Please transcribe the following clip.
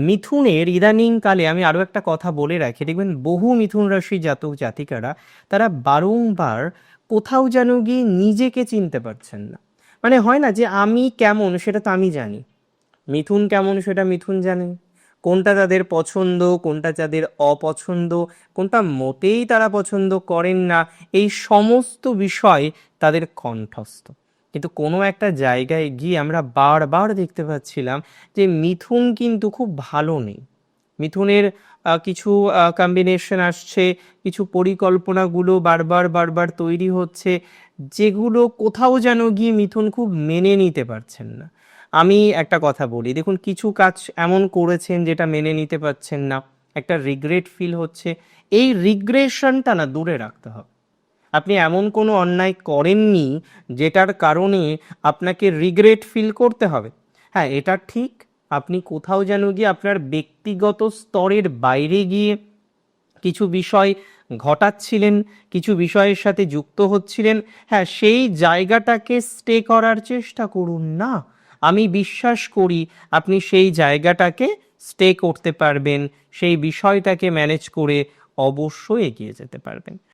মিথুনের ইদানিং কালে আমি আরো একটা কথা বলে রাখি, দেখবেন বহু মিথুন রাশি জাতক জাতিকারা তারা বারংবার কোথাও যেন গিয়ে নিজেকে চিনতে পারছেন না। মানে হয় না যে আমি কেমন সেটা তো আমি জানি, মিথুন কেমন সেটা মিথুন জানেন, কোনটা তাদের পছন্দ কোনটা তাদের অপছন্দ, কোনটা মোটেই তারা পছন্দ করেন না, এই সমস্ত বিষয় তাদের কণ্ঠস্থ। কিন্তু কোনো একটা জায়গায় গিয়ে আমরা বারবার দেখতে পাচ্ছিলাম যে মিথুন কিন্তু খুব ভালো নেই। মিথুনের কিছু কম্বিনেশন আসছে, কিছু পরিকল্পনাগুলো বারবার বারবার তৈরি হচ্ছে, যেগুলো কোথাও যেন গিয়ে মিথুন খুব মেনে নিতে পারছেন না। আমি একটা কথা বলি, দেখুন কিছু কাজ এমন করেছেন যেটা মেনে নিতে পারছেন না, একটা রিগ্রেট ফিল হচ্ছে, এই রিগ্রেশনটা না দূরে রাখতে হবে। আপনি এমন কোনো অন্যায় করেননি যেটার কারণে আপনাকে রিগ্রেট ফিল করতে হবে। হ্যাঁ, এটা ঠিক, আপনি কোথাও যেন গিয়ে আপনার ব্যক্তিগত স্তরের বাইরে গিয়ে কিছু বিষয় ঘটাচ্ছিলেন, কিছু বিষয়ের সাথে যুক্ত হচ্ছিলেন। হ্যাঁ, সেই জায়গাটাকে স্টে করার চেষ্টা করুন না। আমি বিশ্বাস করি আপনি সেই জায়গাটাকে স্টে করতে পারবেন, সেই বিষয়টাকে ম্যানেজ করে অবশ্যই এগিয়ে যেতে পারবেন।